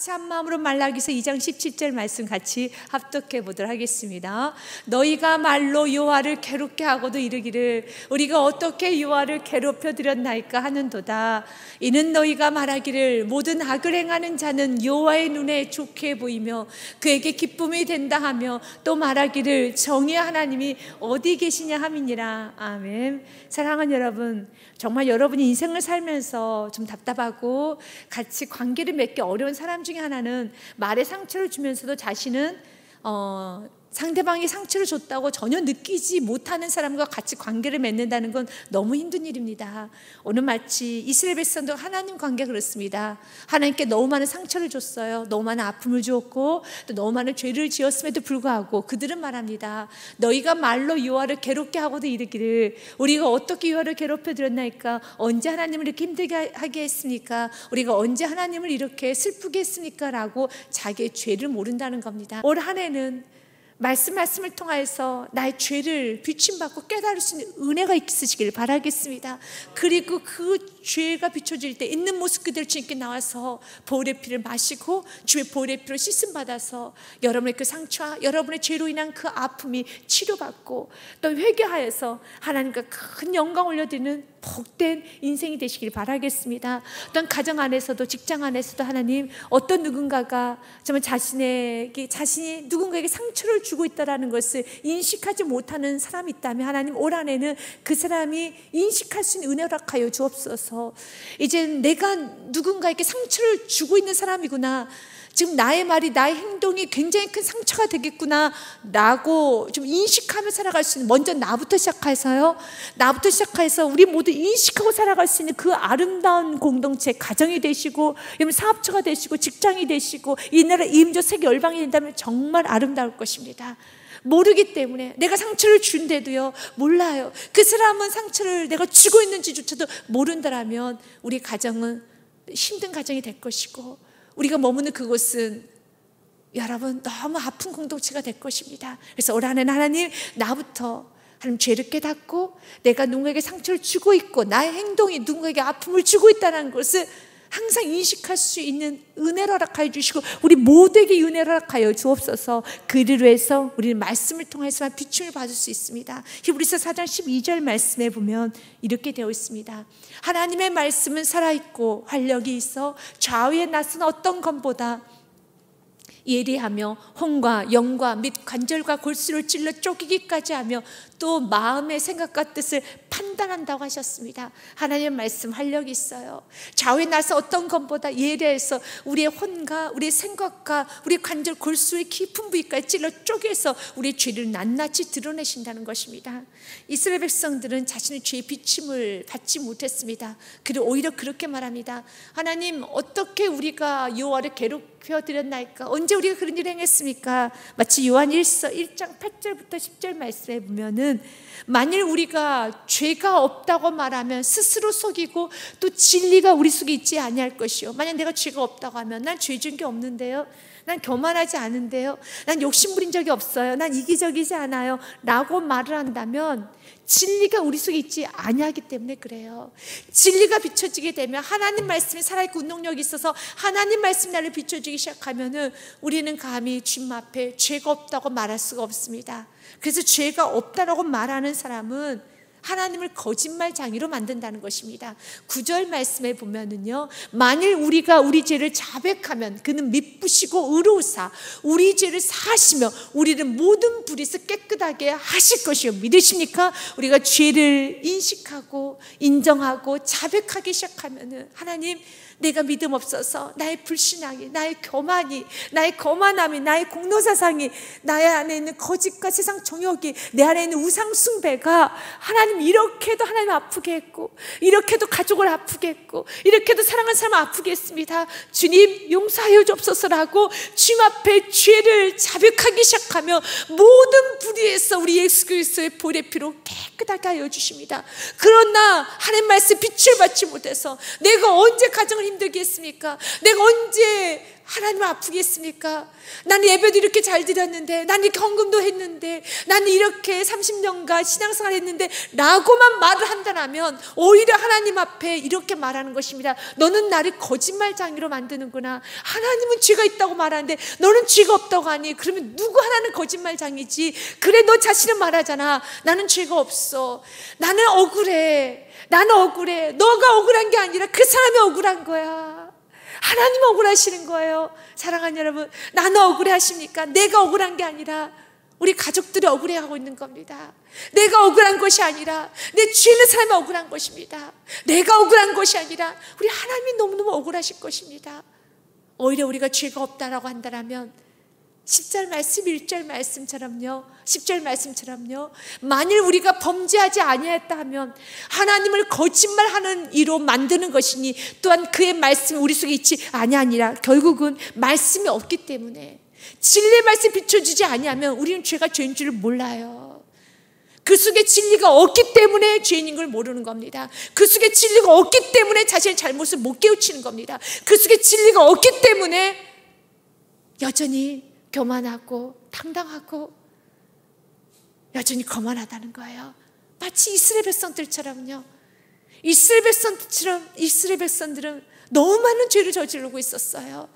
같이 한 마음으로 말라기서 2장 17절 말씀 같이 합독해 보도록 하겠습니다. 너희가 말로 여호와를 괴롭게 하고도 이르기를 우리가 어떻게 여호와를 괴롭혀 드렸나이까 하는도다. 이는 너희가 말하기를 모든 악을 행하는 자는 여호와의 눈에 좋게 보이며 그에게 기쁨이 된다 하며 또 말하기를 정의의 하나님이 어디 계시냐 함이니라. 아멘. 사랑하는 여러분, 정말 여러분이 인생을 살면서 좀 답답하고 같이 관계를 맺기 어려운 사람 중에 하나는 말에 상처를 주면서도 자신은 상대방이 상처를 줬다고 전혀 느끼지 못하는 사람과 같이 관계를 맺는다는 건 너무 힘든 일입니다. 오늘 마치 이스라엘 백성도 하나님 관계가 그렇습니다. 하나님께 너무 많은 상처를 줬어요. 너무 많은 아픔을 주었고 또 너무 많은 죄를 지었음에도 불구하고 그들은 말합니다. 너희가 말로 여호와를 괴롭게 하고도 이르기를 우리가 어떻게 여호와를 괴롭혀 드렸나이까? 언제 하나님을 이렇게 힘들게 하게 했습니까? 우리가 언제 하나님을 이렇게 슬프게 했습니까? 라고 자기의 죄를 모른다는 겁니다. 올 한 해는 말씀을 통하여서 나의 죄를 비침받고 깨달을 수 있는 은혜가 있으시길 바라겠습니다. 그리고 그 죄가 비춰질 때 있는 모습 그대로 주님께 나와서 보혈의 피를 마시고 주의 보혈의 피로 씻음 받아서 여러분의 그 상처와 여러분의 죄로 인한 그 아픔이 치료받고 또 회개하여서 하나님과 큰 영광 올려드리는 복된 인생이 되시길 바라겠습니다. 어떤 가정 안에서도 직장 안에서도 하나님 어떤 누군가가 정말 자신이 누군가에게 상처를 주고 있다는 것을 인식하지 못하는 사람이 있다면 하나님 올 한해는 그 사람이 인식할 수 있는 은혜를 허락하여 주옵소서. 이제 내가 누군가에게 상처를 주고 있는 사람이구나, 지금 나의 말이 나의 행동이 굉장히 큰 상처가 되겠구나 라고 좀 인식하며 살아갈 수 있는, 먼저 나부터 시작해서 우리 모두 인식하고 살아갈 수 있는 그 아름다운 공동체, 가정이 되시고 사업처가 되시고 직장이 되시고 이 나라 이임조 세계 열방이 된다면 정말 아름다울 것입니다. 모르기 때문에 내가 상처를 준데도요 몰라요. 그 사람은 상처를 내가 주고 있는지조차도 모른다라면 우리 가정은 힘든 가정이 될 것이고 우리가 머무는 그곳은 여러분 너무 아픈 공동체가 될 것입니다. 그래서 올 한해는 하나님 나부터 하나님 죄를 깨닫고 내가 누군가에게 상처를 주고 있고 나의 행동이 누군가에게 아픔을 주고 있다는 것을 항상 인식할 수 있는 은혜를 허락하여 주시고 우리 모두에게 은혜를 허락하여 주옵소서. 그리로 해서 우리는 말씀을 통해서만 비춤을 받을 수 있습니다. 히브리서 4장 12절 말씀에 보면 이렇게 되어 있습니다. 하나님의 말씀은 살아있고 활력이 있어 좌우에 낯선 어떤 검보다 예리하며 혼과 영과 및 관절과 골수를 찔러 쪼개기까지 하며 또 마음의 생각과 뜻을 판단한다고 하셨습니다. 하나님의 말씀 활력이 있어요. 좌우에 나서 어떤 것보다 예리해서 우리의 혼과 우리의 생각과 우리의 관절 골수의 깊은 부위까지 찔러 쪼개서 우리의 죄를 낱낱이 드러내신다는 것입니다. 이스라엘 백성들은 자신의 죄의 비침을 받지 못했습니다. 그리고 오히려 그렇게 말합니다. 하나님 어떻게 우리가 여호와를 괴롭혀 드렸나이까? 언제 우리가 그런 일을 행했습니까? 마치 요한 1장 8절부터 10절 말씀에 보면은 만일 우리가 죄가 없다고 말하면 스스로 속이고 또 진리가 우리 속에 있지 아니할 것이요. 만약 내가 죄가 없다고 하면 난 죄 지은 게 없는데요, 난 교만하지 않은데요, 난 욕심 부린 적이 없어요, 난 이기적이지 않아요 라고 말을 한다면 진리가 우리 속에 있지 아니하기 때문에 그래요. 진리가 비춰지게 되면 하나님 말씀이 살아있고 운동력이 있어서 하나님 말씀이 나를 비춰주기 시작하면은 우리는 감히 주님 앞에 죄가 없다고 말할 수가 없습니다. 그래서 죄가 없다라고 말하는 사람은 하나님을 거짓말장이로 만든다는 것입니다. 9절 말씀에 보면은요, 만일 우리가 우리 죄를 자백하면 그는 미쁘시고 의로우사 우리 죄를 사하시며 우리를 모든 불에서 깨끗하게 하실 것이요. 믿으십니까? 우리가 죄를 인식하고 인정하고 자백하기 시작하면은 하나님, 내가 믿음 없어서 나의 불신앙이, 나의 교만이, 나의 거만함이, 나의 공로사상이, 나의 안에 있는 거짓과 세상 정욕이, 내 안에 있는 우상 숭배가 하나님 이렇게도 하나님 아프게 했고, 이렇게도 가족을 아프게 했고, 이렇게도 사랑하는 사람을 아프게 했습니다. 주님 용서하여 주옵소서라고 주님 앞에 죄를 자백하기 시작하며 모든 불의에서 우리 예수 그리스도의 보혈의 피로 깨끗하게 하여 주십니다. 그러나 하나님 말씀 빛을 받지 못해서 내가 언제 가정을 힘들게 했습니까? 내가 언제 하나님 아프겠습니까? 나는 예배도 이렇게 잘 드렸는데, 나는 이렇게 헌금도 했는데, 나는 이렇게 30년간 신앙생활 했는데 라고만 말을 한다면 오히려 하나님 앞에 이렇게 말하는 것입니다. 너는 나를 거짓말장이로 만드는구나. 하나님은 죄가 있다고 말하는데 너는 죄가 없다고 하니, 그러면 누구 하나는 거짓말장이지? 그래, 너 자신은 말하잖아. 나는 죄가 없어. 나는 억울해. 나는 억울해. 너가 억울한 게 아니라 그 사람이 억울한 거야. 하나님 억울하시는 거예요. 사랑하는 여러분, 나는 억울해 하십니까? 내가 억울한 게 아니라 우리 가족들이 억울해하고 있는 겁니다. 내가 억울한 것이 아니라 내 주위에 있는 사람이 억울한 것입니다. 내가 억울한 것이 아니라 우리 하나님이 너무너무 억울하실 것입니다. 오히려 우리가 죄가 없다라고 한다면 10절 말씀, 1절 말씀처럼요, 10절 말씀처럼요, 만일 우리가 범죄하지 아니했다 하면 하나님을 거짓말하는 이로 만드는 것이니, 또한 그의 말씀이 우리 속에 있지 아니하니라. 결국은 말씀이 없기 때문에, 진리의 말씀 비춰주지 아니하면 우리는 죄가 죄인 줄을 몰라요. 그 속에 진리가 없기 때문에 죄인인 걸 모르는 겁니다. 그 속에 진리가 없기 때문에 자신의 잘못을 못 깨우치는 겁니다. 그 속에 진리가 없기 때문에 여전히 교만하고 당당하고 여전히 거만하다는 거예요. 마치 이스라엘 백성들처럼요. 이스라엘 백성들은 너무 많은 죄를 저지르고 있었어요.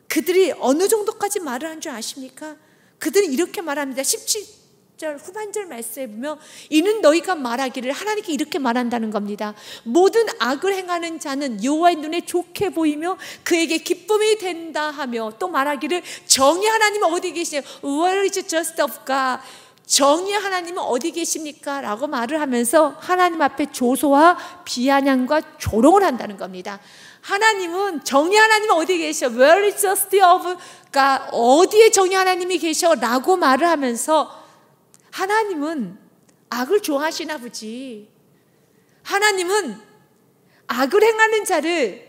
그들이 어느 정도까지 말을 한 줄 아십니까? 그들은 이렇게 말합니다. 17절 후반절 말씀에 보면, 이는 너희가 말하기를, 하나님께 이렇게 말한다는 겁니다. 모든 악을 행하는 자는 여호와의 눈에 좋게 보이며 그에게 기쁨이 된다 하며, 또 말하기를 정의 하나님은 어디 계시냐? Where is justice of God? 정의 하나님은 어디 계십니까? 라고 말을 하면서 하나님 앞에 조소와 비아냥과 조롱을 한다는 겁니다. 하나님은, 정의 하나님은 어디 계셔? Where is justice of God? 어디에 정의 하나님이 계셔? 라고 말을 하면서 하나님은 악을 좋아하시나 보지. 하나님은 악을 행하는 자를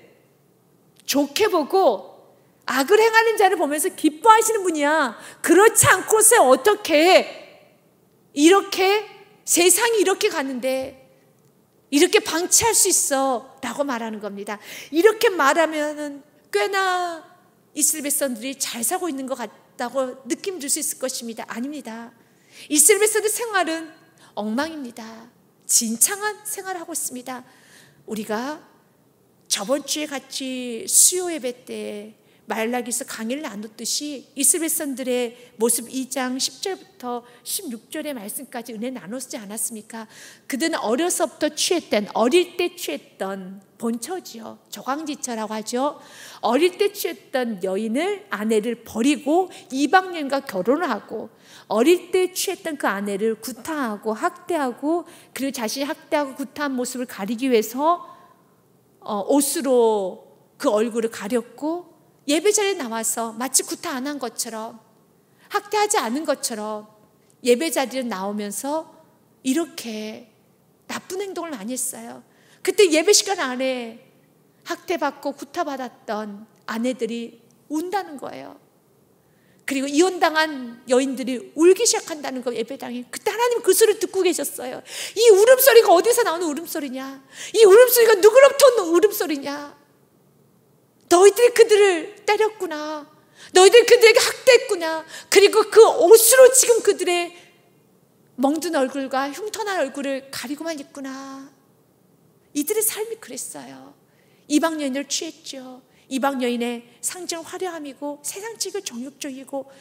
좋게 보고 악을 행하는 자를 보면서 기뻐하시는 분이야. 그렇지 않고서 어떻게 이렇게 세상이 이렇게 가는데 이렇게 방치할 수 있어? 라고 말하는 겁니다. 이렇게 말하면은 꽤나 이스라엘 백성들이 잘 살고 있는 것 같다고 느낌 줄 수 있을 것입니다. 아닙니다. 이스라엘 백성들 생활은 엉망입니다. 진창한 생활을 하고 있습니다. 우리가 저번 주에 같이 수요 예배 때 말라기서 강의를 나눴듯이 이스라엘 백성들의 모습 2장 10절부터 16절의 말씀까지 은혜 나눴지 않았습니까? 그들은 어려서부터 어릴 때 취했던 본처지요. 조광지처라고 하죠. 어릴 때 취했던 여인을, 아내를 버리고 이방 여인과 결혼을 하고, 어릴 때 취했던 그 아내를 구타하고 학대하고, 그리고 자신이 학대하고 구타한 모습을 가리기 위해서 옷으로 그 얼굴을 가렸고, 예배 자리에 나와서 마치 구타 안 한 것처럼, 학대하지 않은 것처럼 예배 자리에 나오면서 이렇게 나쁜 행동을 많이 했어요. 그때 예배 시간 안에 학대받고 구타받았던 아내들이 운다는 거예요. 그리고 이혼당한 여인들이 울기 시작한다는 거, 예배당에. 그때 하나님 그 소리를 듣고 계셨어요. 이 울음소리가 어디서 나오는 울음소리냐? 이 울음소리가 누구로부터 오는 울음소리냐? 너희들이 그들을 때렸구나. 너희들이 그들에게 학대했구나. 그리고 그 옷으로 지금 그들의 멍든 얼굴과 흉터난 얼굴을 가리고만 있구나. 이들의 삶이 그랬어요. 이방 여인을 취했죠. 이방 여인의 상징 화려함이고 세상적이고 정욕적이고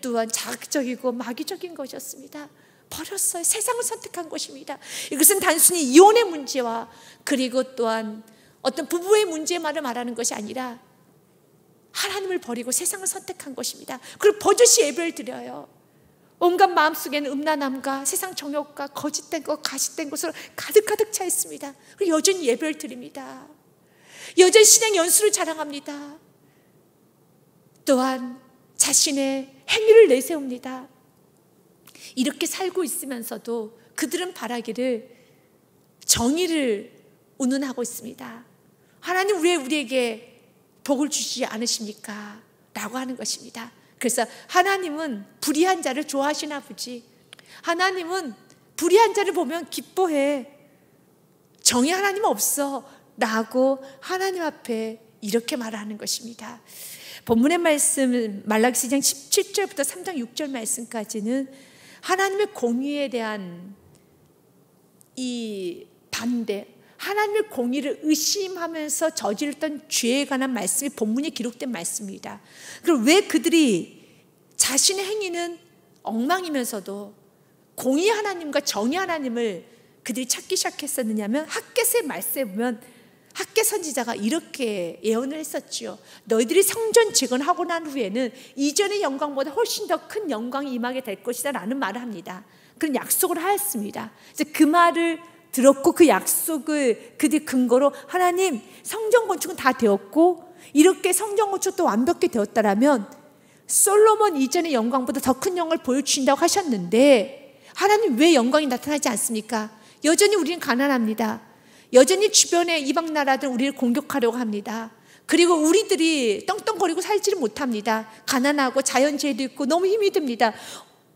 또한 자극적이고 마귀적인 것이었습니다. 버렸어요. 세상을 선택한 것입니다. 이것은 단순히 이혼의 문제와 그리고 또한 어떤 부부의 문제만을 말하는 것이 아니라 하나님을 버리고 세상을 선택한 것입니다. 그리고 버젓이 예배를 드려요. 온갖 마음속에는 음란함과 세상 정욕과 거짓된 것, 가식된 것으로 가득가득 차 있습니다. 그리고 여전히 예배를 드립니다. 여전히 신앙 연수를 자랑합니다. 또한 자신의 행위를 내세웁니다. 이렇게 살고 있으면서도 그들은 바라기를 정의를 운운하고 있습니다. 하나님 왜 우리에게 복을 주시지 않으십니까? 라고 하는 것입니다. 그래서 하나님은 불의한 자를 좋아하시나 보지. 하나님은 불의한 자를 보면 기뻐해. 정의 하나님은 없어 라고 하나님 앞에 이렇게 말하는 것입니다. 본문의 말씀 말라기서 2장 17절부터 3장 6절 말씀까지는 하나님의 공의에 대한 이 반대, 하나님의 공의를 의심하면서 저질렀던 죄에 관한 말씀이 본문에 기록된 말씀입니다. 그럼 왜 그들이 자신의 행위는 엉망이면서도 공의 하나님과 정의 하나님을 그들이 찾기 시작했었느냐면, 핫겟의 말씀에 보면 핫겟 선지자가 이렇게 예언을 했었지요. 너희들이 성전 재건하고 난 후에는 이전의 영광보다 훨씬 더 큰 영광이 임하게 될 것이다 라는 말을 합니다. 그런 약속을 하였습니다. 그 말을 들었고 그 약속을 그들 근거로 하나님 성전 건축은 다 되었고 이렇게 성전 건축도 완벽히 되었다라면 솔로몬 이전의 영광보다 더 큰 영광을 보여주신다고 하셨는데 하나님 왜 영광이 나타나지 않습니까? 여전히 우리는 가난합니다. 여전히 주변의 이방 나라들 우리를 공격하려고 합니다. 그리고 우리들이 떵떵거리고 살지를 못합니다. 가난하고 자연재해도 있고 너무 힘이 듭니다.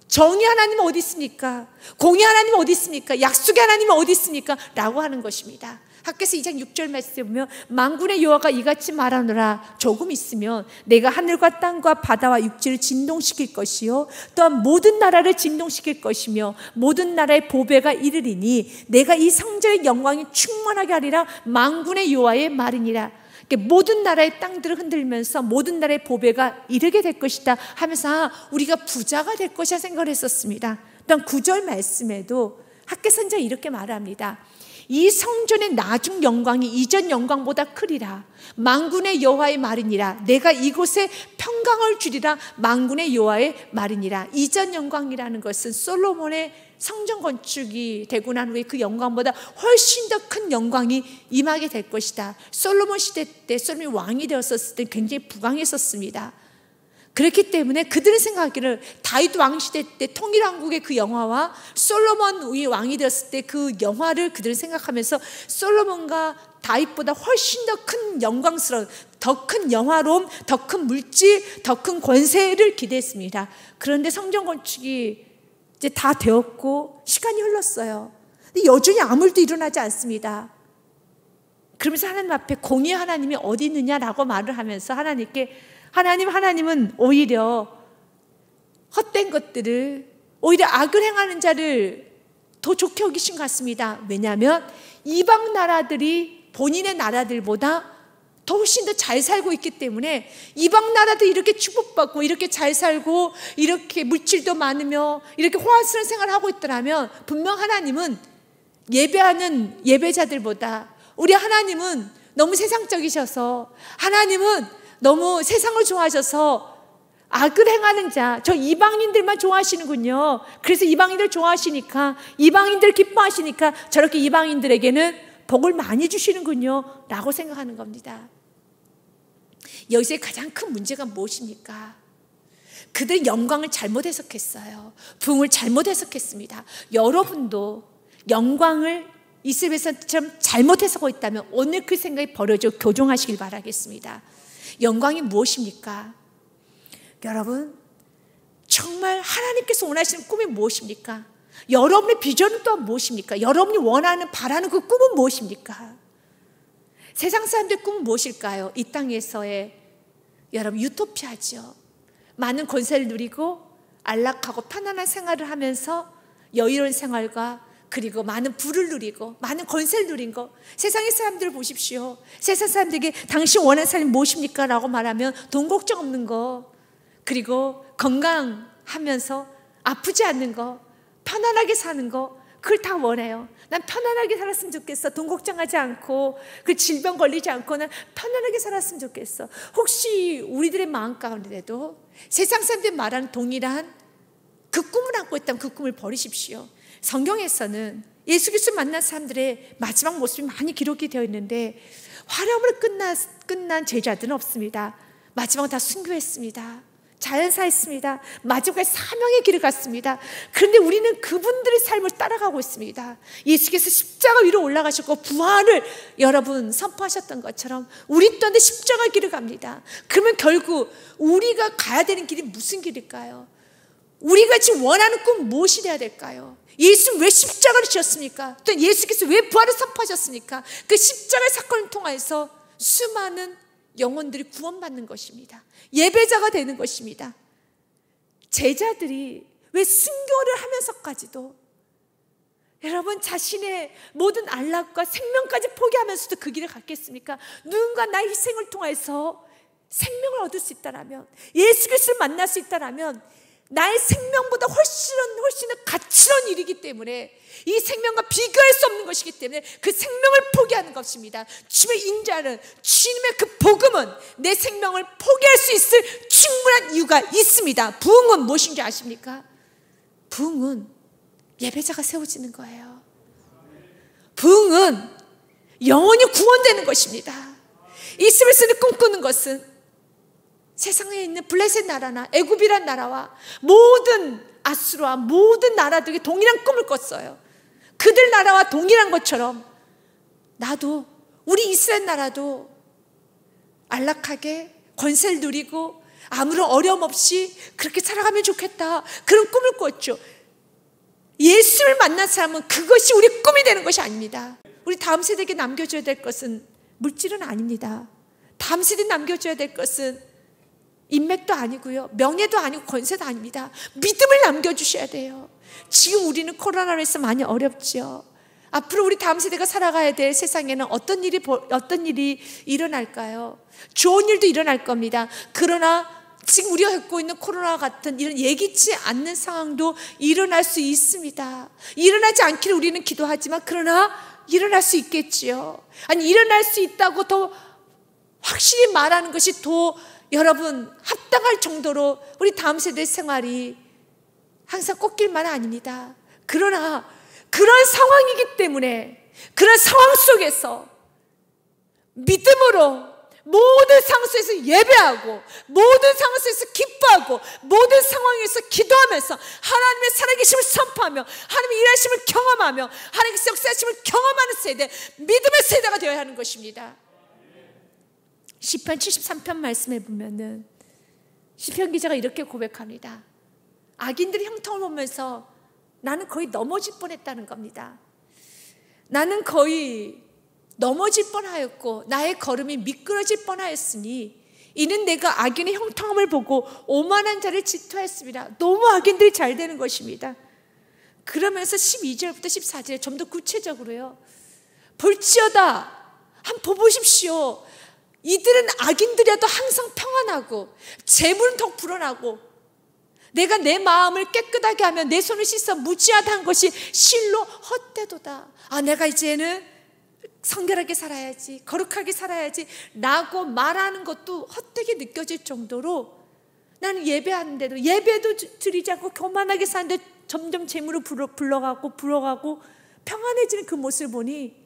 정의 하나님은 어디 있습니까? 공의 하나님은 어디 있습니까? 약속의 하나님은 어디 있습니까? 라고 하는 것입니다. 핫겟의 2장 6절 말씀에 보면 만군의 여호와가 이같이 말하노라. 조금 있으면 내가 하늘과 땅과 바다와 육지를 진동시킬 것이요 또한 모든 나라를 진동시킬 것이며 모든 나라의 보배가 이르리니 내가 이 성전의 영광이 충만하게 하리라. 만군의 여호와의 말이니라. 모든 나라의 땅들을 흔들면서 모든 나라의 보배가 이르게 될 것이다 하면서 우리가 부자가 될 것이라 생각을 했었습니다. 또한 9절 말씀에도 핫겟 선지자가 이렇게 말합니다. 이 성전의 나중 영광이 이전 영광보다 크리라. 만군의 여호와의 말이니라. 내가 이곳에 평강을 주리라. 만군의 여호와의 말이니라. 이전 영광이라는 것은 솔로몬의 성전 건축이 되고 난 후에 그 영광보다 훨씬 더 큰 영광이 임하게 될 것이다. 솔로몬 시대 때 솔로몬이 왕이 되었을 때 굉장히 부강했었습니다. 그렇기 때문에 그들은 생각하기를 다윗 왕 시대 때 통일왕국의 그 영화와 솔로몬이 왕이 되었을 때 그 영화를 그들은 생각하면서 솔로몬과 다윗보다 훨씬 더 큰 영광스러운, 더 큰 영화로움, 더 큰 물질, 더 큰 권세를 기대했습니다. 그런데 성전 건축이 이제 다 되었고 시간이 흘렀어요. 근데 여전히 아무 일도 일어나지 않습니다. 그러면서 하나님 앞에 공의 하나님이 어디 있느냐라고 말을 하면서 하나님은 오히려 헛된 것들을, 오히려 악을 행하는 자를 더 좋게 여기신 것 같습니다. 왜냐하면 이방 나라들이 본인의 나라들보다 더 훨씬 더 잘 살고 있기 때문에 이방 나라도 이렇게 축복받고 이렇게 잘 살고 이렇게 물질도 많으며 이렇게 호화스러운 생활을 하고 있더라면 분명 하나님은 예배하는 예배자들보다, 우리 하나님은 너무 세상적이셔서, 하나님은 너무 세상을 좋아하셔서 악을 행하는 자, 저 이방인들만 좋아하시는군요. 그래서 이방인들 좋아하시니까, 이방인들 기뻐하시니까 저렇게 이방인들에게는 복을 많이 주시는군요 라고 생각하는 겁니다. 여기서 가장 큰 문제가 무엇입니까? 그들은 영광을 잘못 해석했어요. 부흥을 잘못 해석했습니다. 여러분도 영광을 이스라엘처럼 잘못 해석하고 있다면 오늘 그 생각이 버려져 교정하시길 바라겠습니다. 영광이 무엇입니까? 여러분, 정말 하나님께서 원하시는 꿈이 무엇입니까? 여러분의 비전은 또한 무엇입니까? 여러분이 원하는, 바라는 그 꿈은 무엇입니까? 세상 사람들의 꿈은 무엇일까요? 이 땅에서의 여러분 유토피아죠. 많은 권세를 누리고 안락하고 편안한 생활을 하면서 여유로운 생활과 그리고 많은 부를 누리고 많은 권세를 누린 거. 세상의 사람들을 보십시오. 세상 사람들에게 당신 원하는 삶이 무엇입니까? 라고 말하면 돈 걱정 없는 거, 그리고 건강하면서 아프지 않는 거, 편안하게 사는 거, 그걸 다 원해요. 난 편안하게 살았으면 좋겠어. 돈 걱정하지 않고 그 질병 걸리지 않고 난 편안하게 살았으면 좋겠어. 혹시 우리들의 마음 가운데도 세상 사람들이 말하는 동일한 그 꿈을 안고 있다면 그 꿈을 버리십시오. 성경에서는 예수 그리스도 만난 사람들의 마지막 모습이 많이 기록이 되어 있는데 화려함으로 끝난 제자들은 없습니다. 마지막은 다 순교했습니다. 자연사했습니다. 마지막까지 사명의 길을 갔습니다. 그런데 우리는 그분들의 삶을 따라가고 있습니다. 예수께서 십자가 위로 올라가셨고 부활을 여러분 선포하셨던 것처럼 우리 또한 십자가 길을 갑니다. 그러면 결국 우리가 가야 되는 길이 무슨 길일까요? 우리가 지금 원하는 꿈 무엇이 되어야 될까요? 예수는 왜 십자가를 지었습니까? 또 예수께서 왜 부활을 선포하셨습니까? 그 십자가의 사건을 통해서 수많은 영혼들이 구원받는 것입니다. 예배자가 되는 것입니다. 제자들이 왜 순교를 하면서까지도 여러분 자신의 모든 안락과 생명까지 포기하면서도 그 길을 갔겠습니까? 누군가 나의 희생을 통해서 생명을 얻을 수 있다라면, 예수 그리스도를 만날 수 있다라면 나의 생명보다 훨씬 가치로운 일이기 때문에, 이 생명과 비교할 수 없는 것이기 때문에 그 생명을 포기하는 것입니다. 주님의 인자는, 주님의 그 복음은 내 생명을 포기할 수 있을 충분한 이유가 있습니다. 부흥은 무엇인지 아십니까? 부흥은 예배자가 세워지는 거예요. 부흥은 영혼이 구원되는 것입니다. 이스라엘을 꿈꾸는 것은 세상에 있는 블레셋 나라나 애굽이란 나라와 모든 아수르와 모든 나라들이 동일한 꿈을 꿨어요. 그들 나라와 동일한 것처럼 나도, 우리 이스라엘 나라도 안락하게 권세를 누리고 아무런 어려움 없이 그렇게 살아가면 좋겠다, 그런 꿈을 꿨죠. 예수를 만난 사람은 그것이 우리 꿈이 되는 것이 아닙니다. 우리 다음 세대에게 남겨줘야 될 것은 물질은 아닙니다. 다음 세대에 남겨줘야 될 것은 인맥도 아니고요, 명예도 아니고 권세도 아닙니다. 믿음을 남겨주셔야 돼요. 지금 우리는 코로나로 해서 많이 어렵죠. 앞으로 우리 다음 세대가 살아가야 될 세상에는 어떤 일이 일어날까요? 좋은 일도 일어날 겁니다. 그러나 지금 우리가 겪고 있는 코로나 같은 이런 예기치 않는 상황도 일어날 수 있습니다. 일어나지 않기를 우리는 기도하지만 그러나 일어날 수 있겠지요. 아니, 일어날 수 있다고 더 확실히 말하는 것이 더 여러분 합당할 정도로 우리 다음 세대의 생활이 항상 꽃길만 아닙니다. 그러나 그런 상황이기 때문에, 그런 상황 속에서 믿음으로 모든 상황 속에서 예배하고, 모든 상황 속에서 기뻐하고, 모든 상황에서 기도하면서 하나님의 살아계심을 선포하며 하나님의 일하심을 경험하며 하나님의 역사하심을 경험하는 세대, 믿음의 세대가 되어야 하는 것입니다. 시편 73편 말씀에 보면은 시편 기자가 이렇게 고백합니다. 악인들이 형통을 보면서 나는 거의 넘어질 뻔했다는 겁니다. 나는 거의 넘어질 뻔하였고 나의 걸음이 미끄러질 뻔하였으니 이는 내가 악인의 형통함을 보고 오만한 자를 질투하였습니다. 너무 악인들이 잘 되는 것입니다. 그러면서 12절부터 14절에 좀 더 구체적으로요, 볼지어다 한번 보십시오. 이들은 악인들이라도 항상 평안하고 재물은 더 불어나고 내가 내 마음을 깨끗하게 하며 내 손을 씻어 무지하다 한 것이 실로 헛되도다. 아, 내가 이제는 성결하게 살아야지, 거룩하게 살아야지 라고 말하는 것도 헛되게 느껴질 정도로 나는 예배하는데도 예배도 드리지 않고 교만하게 사는데 점점 재물을 불어가고 평안해지는 그 모습을 보니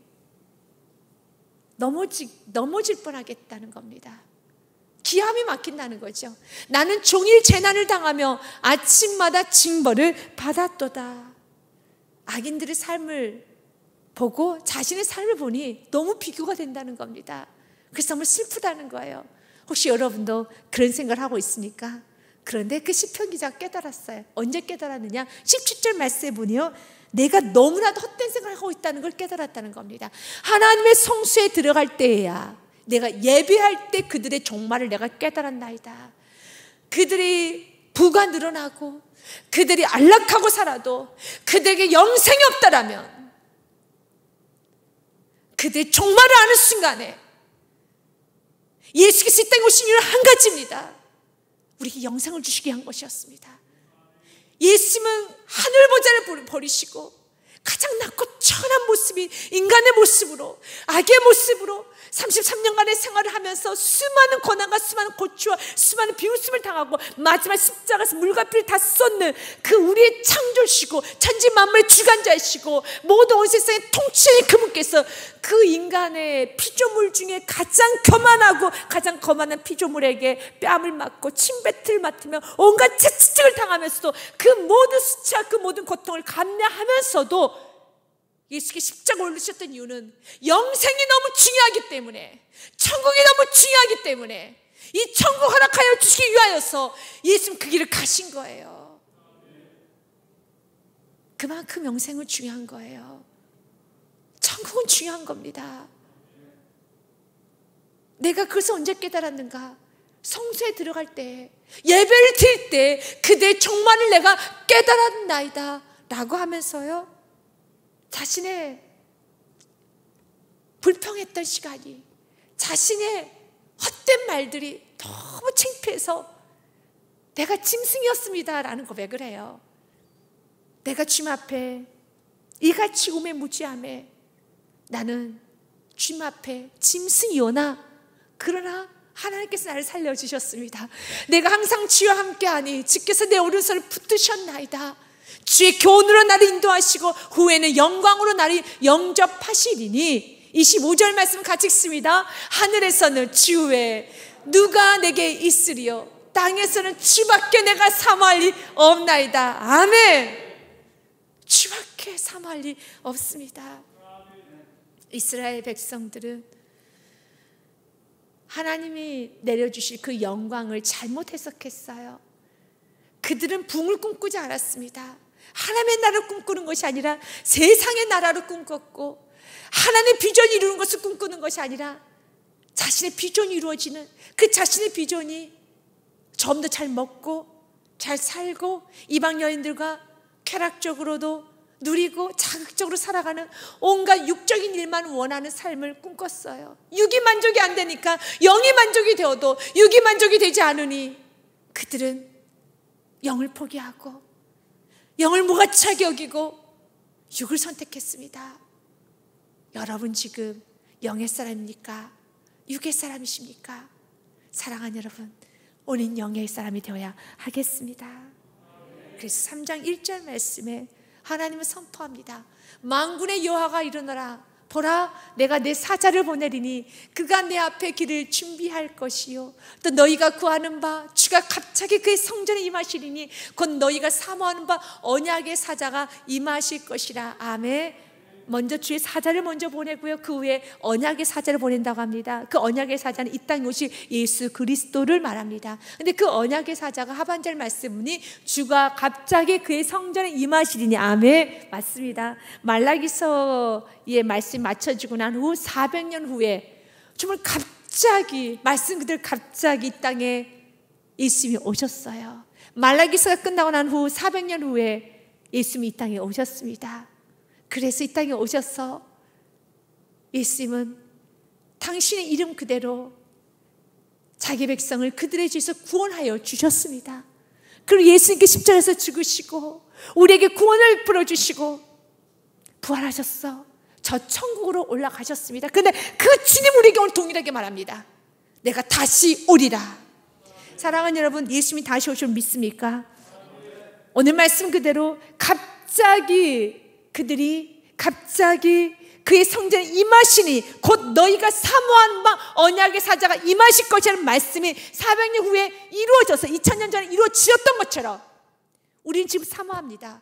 넘어질 뻔하겠다는 겁니다. 기함이 막힌다는 거죠. 나는 종일 재난을 당하며 아침마다 징벌을 받았도다. 악인들의 삶을 보고 자신의 삶을 보니 너무 비교가 된다는 겁니다. 그래서 너무 슬프다는 거예요. 혹시 여러분도 그런 생각을 하고 있습니까? 그런데 그 시편 기자가 깨달았어요. 언제 깨달았느냐? 17절 말씀에 보니요, 내가 너무나도 헛된 생각을 하고 있다는 걸 깨달았다는 겁니다. 하나님의 성수에 들어갈 때에야 내가 예배할 때 그들의 종말을 내가 깨달았나이다. 그들이 부가 늘어나고 그들이 안락하고 살아도 그들에게 영생이 없다라면 그들의 종말을 아는 순간에 예수께서 이 땅에 오신 이유는 한 가지입니다. 우리에게 영생을 주시기 위한 것이었습니다. 예수님은 하늘보좌를 버리시고 가장 낮고 천한 모습인 인간의 모습으로, 악의 모습으로 33년간의 생활을 하면서 수많은 고난과 수많은 고초와 수많은 비웃음을 당하고 마지막 십자가에서 물과 피를 다 쏟는 그 우리의 창조시고 천지 만물의 주관자이시고 모든 온 세상의 통치인 그분께서 그 인간의 피조물 중에 가장 교만하고 가장 거만한 피조물에게 뺨을 맞고 침뱉을 맡으며 온갖 채찍을 당하면서도 그 모든 수치와 그 모든 고통을 감내하면서도 예수께 십자가 올리셨던 이유는 영생이 너무 중요하기 때문에, 천국이 너무 중요하기 때문에 이 천국 허락하여 주시기 위하여서 예수님 그 길을 가신 거예요. 그만큼 영생은 중요한 거예요. 천국은 중요한 겁니다. 내가 그것을 언제 깨달았는가? 성소에 들어갈 때, 예배를 드릴 때 그대의 종말을 내가 깨달았나이다 라고 하면서요, 자신의 불평했던 시간이, 자신의 헛된 말들이 너무 창피해서 내가 짐승이었습니다 라는 고백을 해요. 내가 주님 앞에 이같이 우매 무지함에 나는 주님 앞에 짐승이오나 그러나 하나님께서 나를 살려주셨습니다. 내가 항상 주와 함께하니 주께서 내 오른손을 붙드셨나이다. 주의 교훈으로 나를 인도하시고 후에는 영광으로 나를 영접하시리니. 25절 말씀 같이 읽습니다. 하늘에서는 주 외에 누가 내게 있으리요, 땅에서는 주밖에 내가 사모할 리 없나이다. 아멘. 주밖에 사모할 리 없습니다. 이스라엘 백성들은 하나님이 내려주실 그 영광을 잘못 해석했어요. 그들은 붕을 꿈꾸지 않았습니다. 하나님의 나라를 꿈꾸는 것이 아니라 세상의 나라를 꿈꿨고, 하나님의 비전이 이루는 것을 꿈꾸는 것이 아니라 자신의 비전이 이루어지는 그 자신의 비전이 좀 더 잘 먹고 잘 살고 이방 여인들과 쾌락적으로도 누리고 자극적으로 살아가는 온갖 육적인 일만 원하는 삶을 꿈꿨어요. 육이 만족이 안 되니까 영이 만족이 되어도 육이 만족이 되지 않으니 그들은 영을 포기하고 영을 무가치하게 여기고 육을 선택했습니다. 여러분 지금 영의 사람입니까? 육의 사람이십니까? 사랑하는 여러분, 오늘 영의 사람이 되어야 하겠습니다. 그래서 3장 1절 말씀에 하나님은 선포합니다. 만군의 여호와가 이르노라. 보라, 내가 내 사자를 보내리니 그가 내 앞에 길을 준비할 것이요, 또 너희가 구하는 바 주가 갑자기 그의 성전에 임하시리니 곧 너희가 사모하는 바 언약의 사자가 임하실 것이라. 아멘. 먼저 주의 사자를 먼저 보내고요, 그 후에 언약의 사자를 보낸다고 합니다. 그 언약의 사자는 이 땅에 오실 예수 그리스도를 말합니다. 근데 그 언약의 사자가 하반절 말씀이 주가 갑자기 그의 성전에 임하시리니. 아멘. 맞습니다. 말라기서의 말씀 맞춰주고 난 후 400년 후에 정말 갑자기, 말씀 그대로 갑자기 이 땅에 예수님이 오셨어요. 말라기서가 끝나고 난 후 400년 후에 예수님이 이 땅에 오셨습니다. 그래서 이 땅에 오셔서 예수님은 당신의 이름 그대로 자기 백성을 그들의 죄에서 구원하여 주셨습니다. 그리고 예수님께 십자가에서 죽으시고 우리에게 구원을 풀어주시고 부활하셨어. 저 천국으로 올라가셨습니다. 그런데 그 주님 우리에게 오늘 동일하게 말합니다. 내가 다시 오리라. 사랑하는 여러분, 예수님이 다시 오실 줄 믿습니까? 오늘 말씀 그대로 그들이 갑자기 그의 성전에 임하시니 곧 너희가 사모한 바 언약의 사자가 임하실 것이라는 말씀이 400년 후에 이루어져서 2000년 전에 이루어지었던 것처럼 우리는 지금 사모합니다.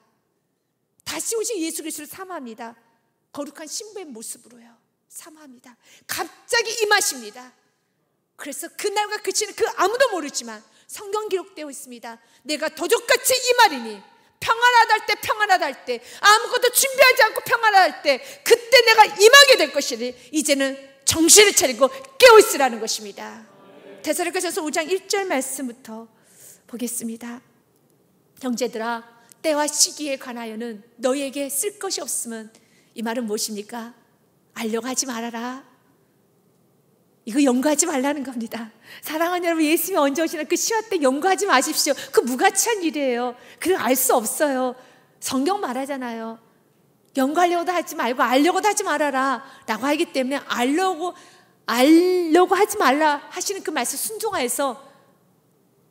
다시 오신 예수 그리스도를 사모합니다. 거룩한 신부의 모습으로요, 사모합니다. 갑자기 임하십니다. 그래서 그날과 그 시는 그 아무도 모르지만 성경 기록되어 있습니다. 내가 도적같이 임하리니, 평안하다 할 때, 평안하다 할 때, 아무것도 준비하지 않고 평안하다 할 때, 그때 내가 임하게 될 것이니 이제는 정신을 차리고 깨어있으라는 것입니다. 데살로니가전서 5장 1절 말씀부터 보겠습니다. 형제들아, 때와 시기에 관하여는 너희에게 쓸 것이 없으면, 이 말은 무엇입니까? 알려고 하지 말아라. 이거 연구하지 말라는 겁니다. 사랑하는 여러분, 예수님이 언제 오시나 그 시화 때 연구하지 마십시오. 그 무가치한 일이에요. 그걸 알 수 없어요. 성경 말하잖아요. 연구하려고도 하지 말고 알려고도 하지 말아라 라고 하기 때문에 알려고 하지 말라 하시는 그 말씀 순종하여서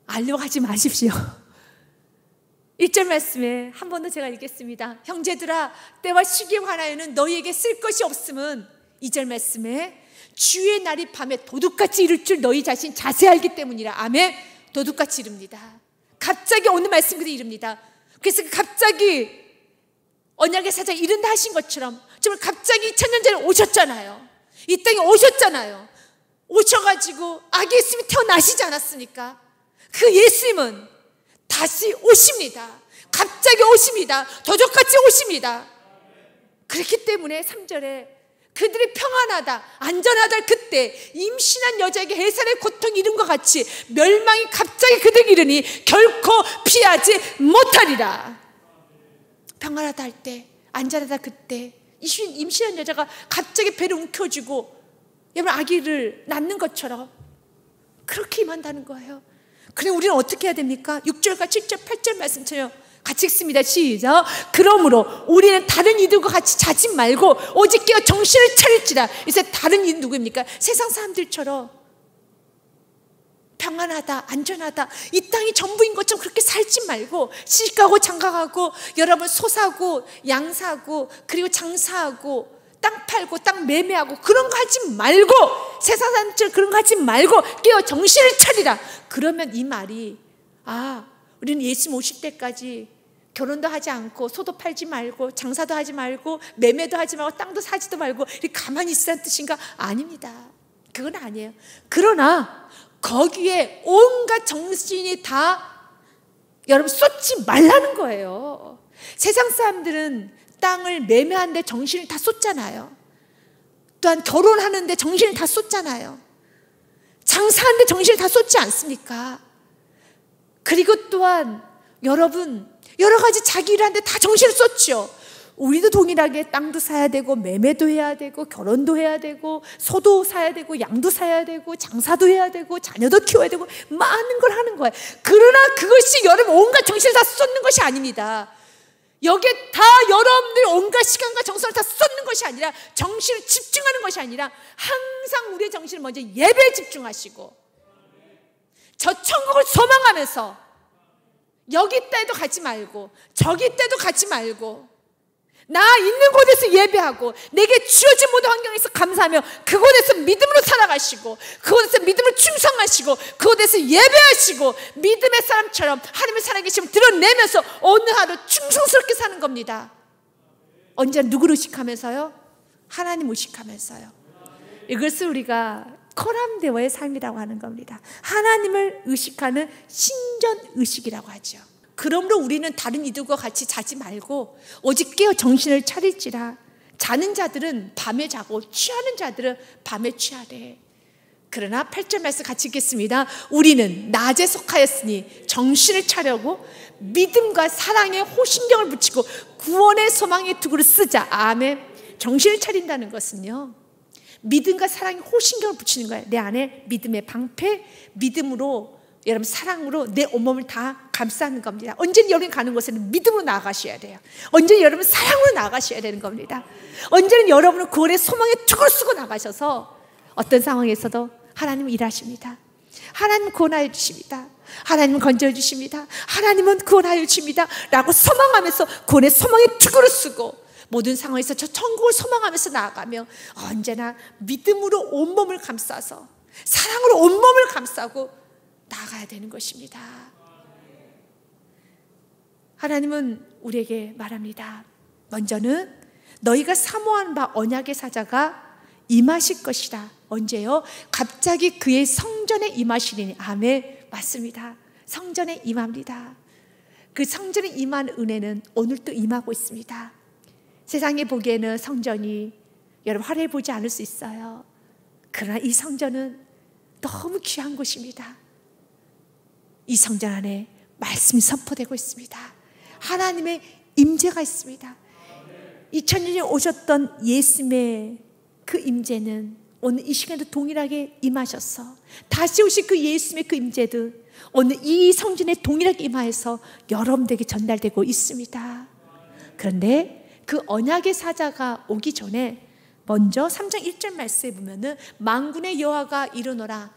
알려고 하지 마십시오. 1절 말씀에 한 번 더 제가 읽겠습니다. 형제들아, 때와 시기에 관하여는 너희에게 쓸 것이 없음은, 2절 말씀에 주의 날이 밤에 도둑같이 이룰 줄 너희 자신 자세히 알기 때문이라. 아멘. 도둑같이 이릅니다. 갑자기 오늘 말씀 그대로 이릅니다. 그래서 갑자기 언약의 사자가 이른다 하신 것처럼 정말 갑자기 2000년 전에 오셨잖아요. 이 땅에 오셨잖아요. 오셔가지고 아기 예수님이 태어나시지 않았습니까? 그 예수님은 다시 오십니다. 갑자기 오십니다. 도적같이 오십니다. 그렇기 때문에 3절에 그들이 평안하다, 안전하다 그때 임신한 여자에게 해산의 고통이 이름과 같이 멸망이 갑자기 그들에게 이르니 결코 피하지 못하리라. 평안하다 할 때, 안전하다 그때 임신한 여자가 갑자기 배를 움켜쥐고 여러분 아기를 낳는 것처럼 그렇게 임한다는 거예요. 그래 우리는 어떻게 해야 됩니까? 6절과 7절 8절 말씀처럼 같이 읽습니다. 시작. 그러므로 우리는 다른 이들과 같이 자지 말고 오직 깨어 정신을 차릴지라. 이제 다른 이는 누구입니까? 세상 사람들처럼 평안하다, 안전하다, 이 땅이 전부인 것처럼 그렇게 살지 말고 시집가고 장가가고 여러분 소 사고 양 사고 그리고 장사하고 땅 팔고 땅 매매하고 그런 거 하지 말고 세상 사람들처럼 그런 거 하지 말고 깨어 정신을 차리라. 그러면 이 말이 우리는 예수님 오실 때까지 결혼도 하지 않고 소도 팔지 말고 장사도 하지 말고 매매도 하지 말고 땅도 사지도 말고 이렇게 가만히 있으라는 뜻인가? 아닙니다. 그건 아니에요. 그러나 거기에 온갖 정신이 다 여러분 쏟지 말라는 거예요. 세상 사람들은 땅을 매매하는데 정신을 다 쏟잖아요. 또한 결혼하는데 정신을 다 쏟잖아요. 장사하는데 정신을 다 쏟지 않습니까? 그리고 또한 여러분 여러 가지 자기 일하는데 다 정신을 쏟죠. 우리도 동일하게 땅도 사야 되고 매매도 해야 되고 결혼도 해야 되고 소도 사야 되고 양도 사야 되고 장사도 해야 되고 자녀도 키워야 되고 많은 걸 하는 거예요. 그러나 그것이 여러분 온갖 정신을 다 쏟는 것이 아닙니다. 여기에 다 여러분들이 온갖 시간과 정성을 다 쏟는 것이 아니라 정신을 집중하는 것이 아니라 항상 우리의 정신을 먼저 예배에 집중하시고 저 천국을 소망하면서 여기 때도 가지 말고 저기 때도 가지 말고 나 있는 곳에서 예배하고 내게 주어진 모든 환경에서 감사하며 그곳에서 믿음으로 살아가시고 그곳에서 믿음으로 충성하시고 그곳에서 예배하시고 믿음의 사람처럼 하나님의 살아계심을 드러내면서 어느 하루 충성스럽게 사는 겁니다. 언제나 누구를 의식하면서요? 하나님 의식하면서요. 이것을 우리가 코람데오의 삶이라고 하는 겁니다. 하나님을 의식하는 신전의식이라고 하죠. 그러므로 우리는 다른 이들과 같이 자지 말고 오직 깨어 정신을 차릴지라. 자는 자들은 밤에 자고 취하는 자들은 밤에 취하래. 그러나 8절 말씀 같이 읽겠습니다. 우리는 낮에 속하였으니 정신을 차려고 믿음과 사랑에 호신경을 붙이고 구원의 소망의 투구를 쓰자. 아멘. 정신을 차린다는 것은요, 믿음과 사랑에 호신경을 붙이는 거예요. 내 안에 믿음의 방패, 믿음으로 여러분 사랑으로 내 온몸을 다 감싸는 겁니다. 언제나 여러분 가는 곳에는 믿음으로 나아가셔야 돼요. 언제나 여러분 사랑으로 나아가셔야 되는 겁니다. 언제나 여러분은 구원의 소망에 투구를 쓰고 나가셔서 어떤 상황에서도 하나님은 일하십니다. 하나님은 구원하여 주십니다. 하나님은 건져주십니다. 하나님은 구원하여 주십니다 라고 소망하면서 구원의 소망에 투구를 쓰고 모든 상황에서 저 천국을 소망하면서 나아가며 언제나 믿음으로 온몸을 감싸서 사랑으로 온몸을 감싸고 나아가야 되는 것입니다. 하나님은 우리에게 말합니다. 먼저는 너희가 사모하는 바 언약의 사자가 임하실 것이다. 언제요? 갑자기 그의 성전에 임하시리니. 아멘. 맞습니다. 성전에 임합니다. 그 성전에 임한 은혜는 오늘도 임하고 있습니다. 세상에 보기에는 성전이 여러분 화려해 보지 않을 수 있어요. 그러나 이 성전은 너무 귀한 곳입니다. 이 성전 안에 말씀이 선포되고 있습니다. 하나님의 임재가 있습니다. 2000년에 오셨던 예수님의 그 임재는 오늘 이 시간에도 동일하게 임하셔서 다시 오실 그 예수님의 그 임재도 오늘 이 성전에 동일하게 임하여서 여러분들에게 전달되고 있습니다. 그런데 그 언약의 사자가 오기 전에 먼저 3장 1절 말씀에 보면은 만군의 여호와가 이르노라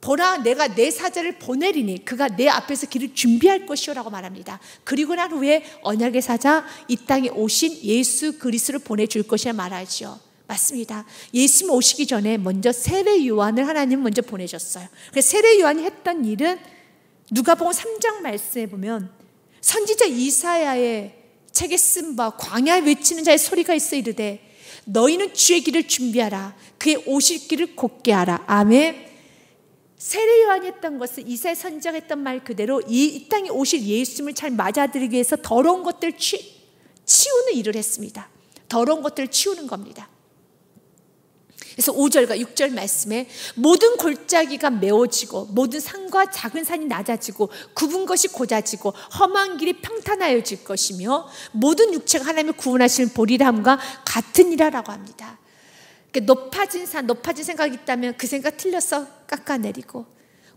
보라 내가 내 사자를 보내리니 그가 내 앞에서 길을 준비할 것이오라고 말합니다. 그리고 난 후에 언약의 사자 이 땅에 오신 예수 그리스도를 보내줄 것이라 말하죠. 맞습니다. 예수님 오시기 전에 먼저 세례 요한을 하나님 먼저 보내셨어요. 그래서 세례 요한이 했던 일은 누가복음 3장 말씀에 보면 선지자 이사야의 책에 쓴 바 광야에 외치는 자의 소리가 있어 이르되 너희는 주의 길을 준비하라 그의 오실 길을 곧게 하라. 아멘. 세례 요한이 했던 것은 이사야 선지자가 했던 말 그대로 이 땅에 오실 예수님을 잘 맞아들이기 위해서 더러운 것들을 치우는 일을 했습니다. 더러운 것들을 치우는 겁니다. 그래서 5절과 6절 말씀에 모든 골짜기가 메워지고 모든 산과 작은 산이 낮아지고 굽은 것이 곧아지고 험한 길이 평탄하여질 것이며 모든 육체가 하나님을 구원하시는 보리라 함과 같으니라라고 합니다. 그러니까 높아진 생각이 있다면 그 생각 틀려서 깎아내리고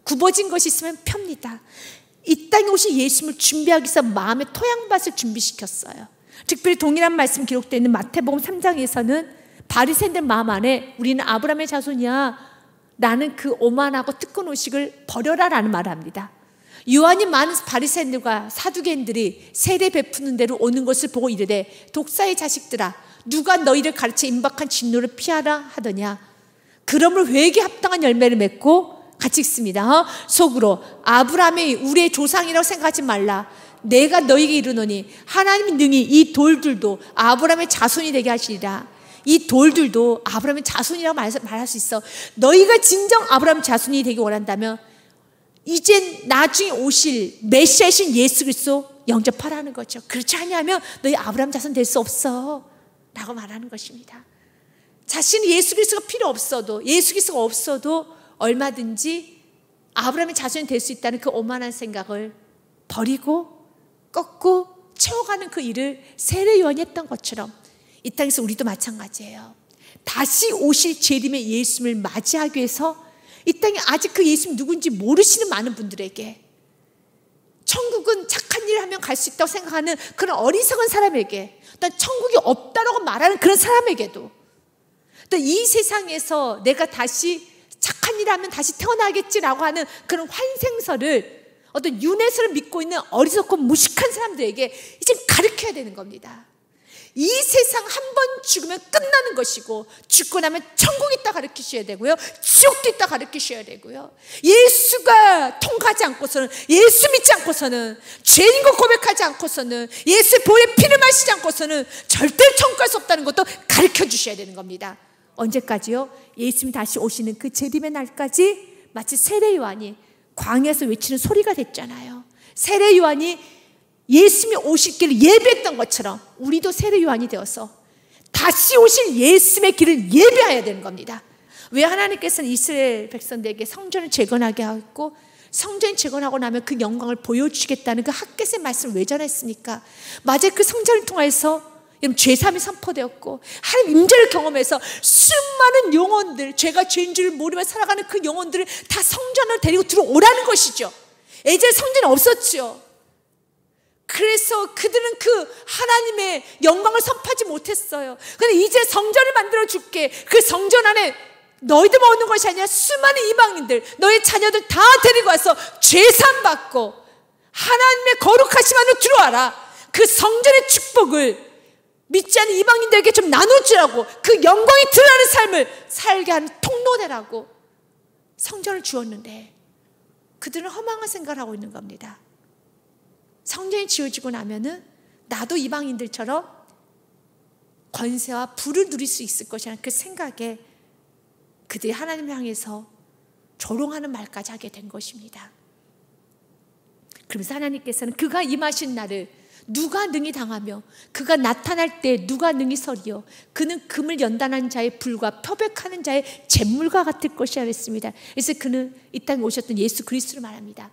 굽어진 것이 있으면 펴니다. 이 땅에 오신 예수님을 준비하기 위해서 마음의 토양밭을 준비시켰어요. 특별히 동일한 말씀 기록되어 있는 마태복음 3장에서는 바리새인들 마음 안에 우리는 아브라함의 자손이야, 나는 그 오만하고 특권 의식을 버려라 라는 말을 합니다. 요한이 많은 바리새인들과 사두개인들이 세례 베푸는 대로 오는 것을 보고 이르되 독사의 자식들아 누가 너희를 가르쳐 임박한 진노를 피하라 하더냐. 그러므로 회개에 합당한 열매를 맺고 같이 읽습니다. 속으로 아브라함이 우리의 조상이라고 생각하지 말라. 내가 너희에게 이르노니 하나님이 능히 이 돌들도 아브라함의 자손이 되게 하시리라. 이 돌들도 아브라함의 자손이라고 말할 수 있어. 너희가 진정 아브라함 자손이 되기 원한다면 이제 나중에 오실 메시아이신 예수 그리스도 영접하라는 거죠. 그렇지 않냐면 너희 아브라함 자손 될 수 없어 라고 말하는 것입니다. 자신이 예수 그리스도가 필요 없어도, 예수 그리스도가 없어도 얼마든지 아브라함의 자손이 될 수 있다는 그 오만한 생각을 버리고 꺾고 채워가는 그 일을 세례 요한이 했던 것처럼 이 땅에서 우리도 마찬가지예요. 다시 오실 재림의 예수님을 맞이하기 위해서 이 땅에 아직 그 예수님 누군지 모르시는 많은 분들에게, 천국은 착한 일을 하면 갈 수 있다고 생각하는 그런 어리석은 사람에게, 또 천국이 없다라고 말하는 그런 사람에게도, 또 이 세상에서 내가 다시 착한 일을 하면 다시 태어나겠지라고 하는 그런 환생설을, 어떤 윤회설을 믿고 있는 어리석고 무식한 사람들에게 이제 가르쳐야 되는 겁니다. 이 세상 한 번 죽으면 끝나는 것이고 죽고 나면 천국이 있다 가르치셔야 되고요, 지옥도 있다 가르치셔야 되고요, 예수가 통과하지 않고서는, 예수 믿지 않고서는, 죄인 거 고백하지 않고서는, 예수의 보혈의 피를 마시지 않고서는 절대로 천국 갈 수 없다는 것도 가르쳐 주셔야 되는 겁니다. 언제까지요? 예수님 다시 오시는 그 재림의 날까지. 마치 세례 요한이 광야에서 외치는 소리가 됐잖아요. 세례 요한이 예수님이 오실 길을 예배했던 것처럼 우리도 세례 요한이 되어서 다시 오실 예수님의 길을 예배해야 되는 겁니다. 왜 하나님께서는 이스라엘 백성들에게 성전을 재건하게 하고 성전이 재건하고 나면 그 영광을 보여주시겠다는 그 핫겟의 말씀을 왜 전했습니까? 맞아요. 그 성전을 통해서 죄사함이 선포되었고 하나님 임재를 경험해서 수많은 영혼들, 죄가 죄인 줄을 모르며 살아가는 그 영혼들을 다 성전을 데리고 들어오라는 것이죠. 예전에 성전이 없었죠. 그래서 그들은 그 하나님의 영광을 선포하지 못했어요. 그런데 이제 성전을 만들어 줄게. 그 성전 안에 너희들만 오는 것이 아니라 수많은 이방인들, 너희 자녀들 다 데리고 와서 죄사함 받고 하나님의 거룩하심 안으로 들어와라. 그 성전의 축복을 믿지 않는 이방인들에게 좀 나눠주라고, 그 영광이 드러나는 삶을 살게 하는 통로대라고 성전을 주었는데 그들은 허망한 생각을 하고 있는 겁니다. 성전이 지어지고 나면은 나도 이방인들처럼 권세와 부를 누릴 수 있을 것이라는 그 생각에 그들이 하나님을 향해서 조롱하는 말까지 하게 된 것입니다. 그러면서 하나님께서는 그가 임하신 날을 누가 능히 당하며 그가 나타날 때 누가 능히 서리요. 그는 금을 연단한 자의 불과 표백하는 자의 잿물과 같을 것이라 했습니다. 그래서 그는 이 땅에 오셨던 예수 그리스도를 말합니다.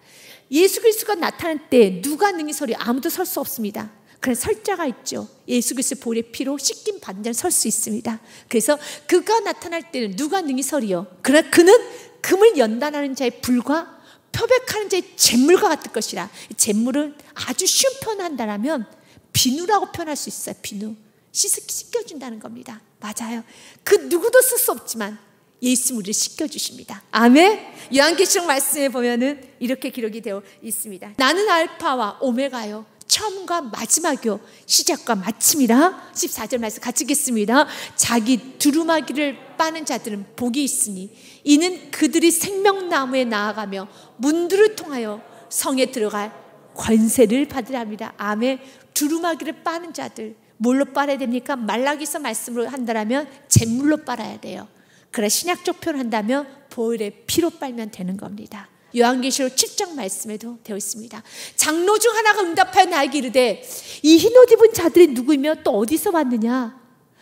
예수 그리스도가 나타날 때 누가 능히 서리요. 아무도 설 수 없습니다. 그래서 설 자가 있죠. 예수 그리스도 보혈의 피로 씻긴 받은 자는 설 수 있습니다. 그래서 그가 나타날 때는 누가 능히 서리요. 그러나 그는 금을 연단하는 자의 불과 표백하는 자의 잿물과 같을 것이라. 잿물은 아주 쉬운 표현을 한다면 비누라고 표현할 수 있어요. 비누. 씻겨준다는 겁니다. 맞아요. 그 누구도 쓸 수 없지만 예수님 우리를 씻겨주십니다. 아멘. 요한계시록 말씀에 보면은 이렇게 기록이 되어 있습니다. 나는 알파와 오메가요, 처음과 마지막이요, 시작과 마침이라. 14절 말씀 같이 읽겠습니다. 자기 두루마기를 빠는 자들은 복이 있으니 이는 그들이 생명나무에 나아가며 문들을 통하여 성에 들어갈 권세를 받으라 합니다. 아멘. 두루마기를 빠는 자들, 뭘로 빨아야 됩니까? 말라기서 말씀으로 한다면 잿물로 빨아야 돼요. 그래 신약적 표현을 한다면 보혈의 피로 빨면 되는 겁니다. 요한계시록 7장 말씀에도 되어 있습니다. 장로 중 하나가 응답하여 나에게 이르되 이 흰옷 입은 자들이 누구이며 또 어디서 왔느냐?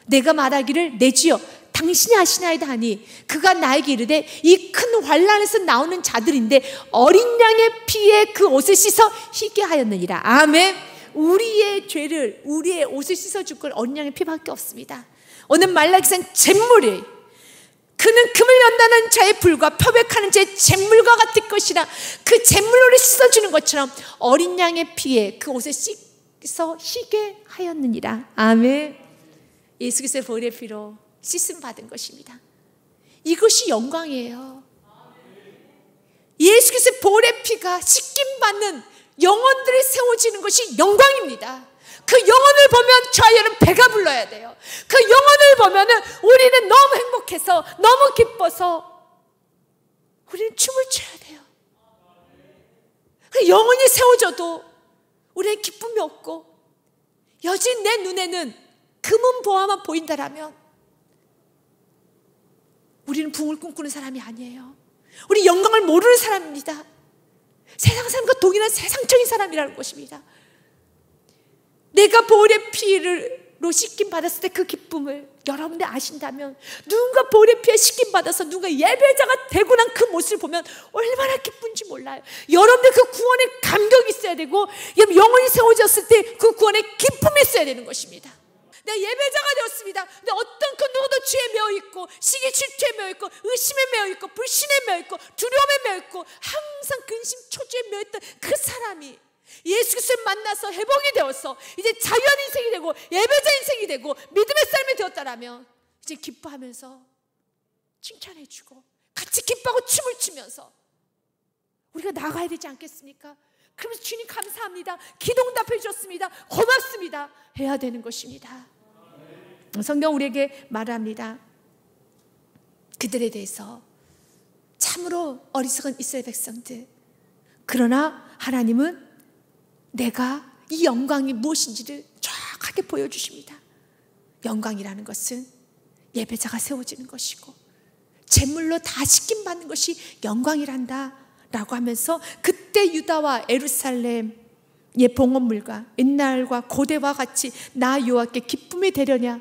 내가 말하기를 내 주여 당신이 아시나이다 하니 그가 나에게 이르되 이 큰 환난에서 나오는 자들인데 어린 양의 피에 그 옷을 씻어 희게 하였느니라. 아멘. 우리의 죄를, 우리의 옷을 씻어줄 건 어린 양의 피밖에 없습니다. 오늘 말라기상 잿물이 그는 금을 연다는 자의 불과 표백하는 자의 잿물과 같을 것이라. 그 잿물로 씻어주는 것처럼 어린 양의 피에 그 옷을 씻어 희게 하였느니라. 아멘. 예수 그리스도의 보혈의 피로 씻음 받은 것입니다. 이것이 영광이에요. 예수 그리스도의 보혈의 피가 씻김 받는 영혼들이 세워지는 것이 영광입니다. 그 영혼을 보면 저와 여러분 배가 불러야 돼요. 그 영혼을 보면 우리는 너무 행복해서, 너무 기뻐서 우리는 춤을 춰야 돼요. 그 영혼이 세워져도 우리는 기쁨이 없고 여전히 내 눈에는 금은 보화만 보인다라면 우리는 부흥을 꿈꾸는 사람이 아니에요. 우리 영광을 모르는 사람입니다. 세상 사람과 동일한 세상적인 사람이라는 것입니다. 내가 보혈의 피로 씻김 받았을 때 그 기쁨을 여러분들 아신다면, 누군가 보혈의 피에 씻김 받아서 누군가 예배자가 되고 난 그 모습을 보면 얼마나 기쁜지 몰라요. 여러분들 그 구원의 감격이 있어야 되고, 영혼이 세워졌을 때 그 구원의 기쁨이 있어야 되는 것입니다. 내가 예배자가 되었습니다. 근데 어떤 그 누구도 죄에 매여 있고, 시기 질투에 매여 있고, 의심에 매여 있고, 불신에 매여 있고, 두려움에 매여 있고, 항상 근심 초조에 매여 있던 그 사람이 예수 그리스도를 만나서 회복이 되어서 이제 자유한 인생이 되고 예배자 인생이 되고 믿음의 삶이 되었다라면 이제 기뻐하면서 칭찬해주고 같이 기뻐하고 춤을 추면서 우리가 나가야 되지 않겠습니까? 그러면서 주님 감사합니다, 기도응답해 주셨습니다, 고맙습니다 해야 되는 것입니다. 성경 우리에게 말합니다. 그들에 대해서 참으로 어리석은 이스라엘 백성들, 그러나 하나님은 내가 이 영광이 무엇인지를 정확하게 보여주십니다. 영광이라는 것은 예배자가 세워지는 것이고 제물로 다 씻김받는 것이 영광이란다 라고 하면서, 그때 유다와 예루살렘의 봉헌물과 옛날과 고대와 같이 나 여호와께 기쁨이 되려냐,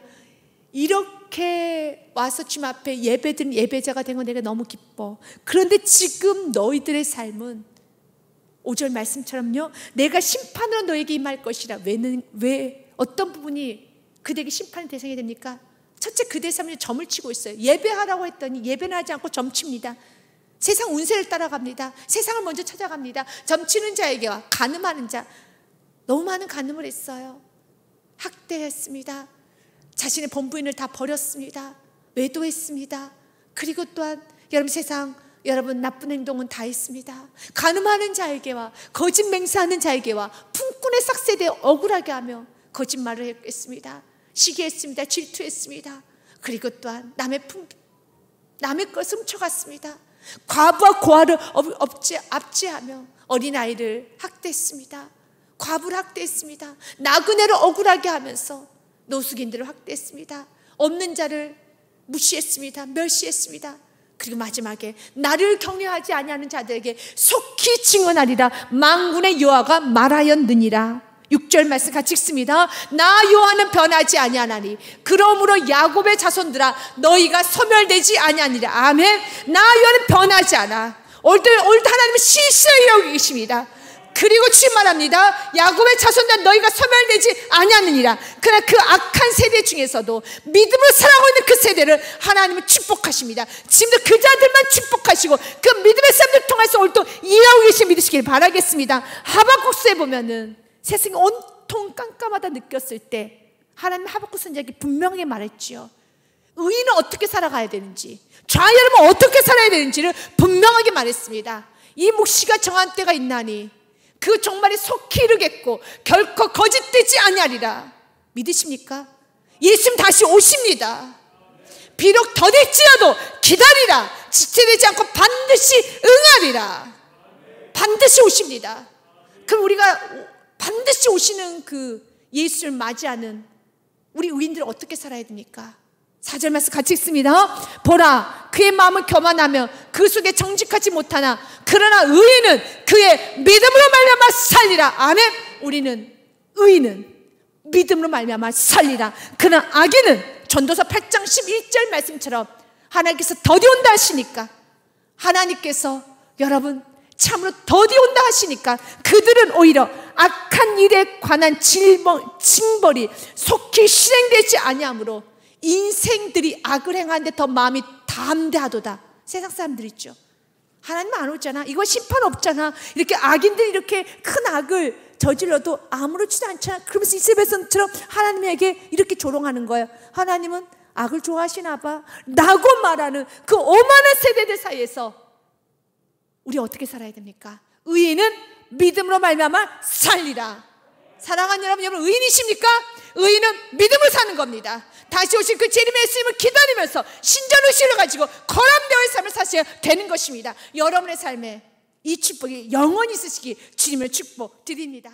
이렇게 와서 주님 앞에 예배드린 예배자가 된 건 내가 너무 기뻐. 그런데 지금 너희들의 삶은 5절 말씀처럼요, 내가 심판으로 너에게 임할 것이라. 왜 어떤 부분이 그들에게 심판의 대상이 됩니까? 첫째, 그들의 삶에 점을 치고 있어요. 예배하라고 했더니 예배는 하지 않고 점칩니다. 세상 운세를 따라갑니다. 세상을 먼저 찾아갑니다. 점치는 자에게와 간음하는 자, 너무 많은 간음을 했어요. 학대했습니다. 자신의 본부인을 다 버렸습니다. 외도했습니다. 그리고 또한 여러분 세상 여러분 나쁜 행동은 다 했습니다. 간음하는 자에게와 거짓 맹세하는 자에게와 품꾼의 싹세대에 억울하게 하며 거짓말을 했습니다. 시기했습니다. 질투했습니다. 그리고 또한 남의 것을 훔쳐갔습니다. 과부와 고아를 압제하며 어린아이를 학대했습니다. 과부를 학대했습니다. 나그네를 억울하게 하면서 노숙인들을 학대했습니다. 없는 자를 무시했습니다. 멸시했습니다. 그리고 마지막에 나를 경외하지 아니하는 자들에게 속히 증언하리라. 만군의 여호와가 말하였느니라. 6절 말씀 같이 읽습니다. 나 여호와는 변하지 아니하나니 그러므로 야곱의 자손들아 너희가 소멸되지 아니하니라. 아멘. 나 여호와는 변하지 않아. 오늘도 하나님은 실실히 여기 계십니다. 그리고 주님 말합니다. 야곱의 자손들 너희가 소멸되지 아니하느니라. 그러나 그 악한 세대 중에서도 믿음으로 살아가고 있는 그 세대를 하나님은 축복하십니다. 지금도 그 자들만 축복하시고 그 믿음의 삶을 통해서 오늘도 이해하고 계신 믿으시길 바라겠습니다. 하박국서에 보면은 세상이 온통 깜깜하다 느꼈을 때 하나님 하박국 선지자에게 분명히 말했지요. 의인은 어떻게 살아가야 되는지, 좌여러분 어떻게 살아야 되는지를 분명하게 말했습니다. 이 묵시가 정한 때가 있나니 그 종말이 속히 이르겠고 결코 거짓되지 아니하리라. 믿으십니까? 예수님 다시 오십니다. 비록 더딜지라도 기다리라. 지체되지 않고 반드시 응하리라. 반드시 오십니다. 그럼 우리가 반드시 오시는 그 예수를 맞이하는 우리 의인들은 어떻게 살아야 됩니까? 4절 말씀 같이 읽습니다. 보라, 그의 마음은 교만하며 그 속에 정직하지 못하나 그러나 의인은 그의 믿음으로 말미암아 살리라. 아멘. 우리는 의인은 믿음으로 말미암아 살리라. 그러나 악인은 전도서 8장 11절 말씀처럼 하나님께서 더디 온다 하시니까, 하나님께서 여러분 참으로 더디 온다 하시니까 그들은 오히려 악한 일에 관한 징벌이 속히 실행되지 아니하므로 인생들이 악을 행하는데 더 마음이 담대하도다. 세상 사람들 있죠. 하나님 안 오잖아, 이거 심판 없잖아, 이렇게 악인들이 이렇게 큰 악을 저질러도 아무렇지도 않잖아. 그러면서 이스라엘 백성처럼 하나님에게 이렇게 조롱하는 거예요. 하나님은 악을 좋아하시나 봐 라고 말하는 그 오만한 세대들 사이에서 우리 어떻게 살아야 됩니까? 의인은 믿음으로 말미암아 살리라. 사랑하는 여러분 의인이십니까? 의인은 믿음으로 사는 겁니다. 다시 오실 그 재림의 예수님을 기다리면서 신전의식을 가지고 거람되어의 삶을 사셔야 되는 것입니다. 여러분의 삶에 이 축복이 영원히 있으시기 주님을 축복드립니다.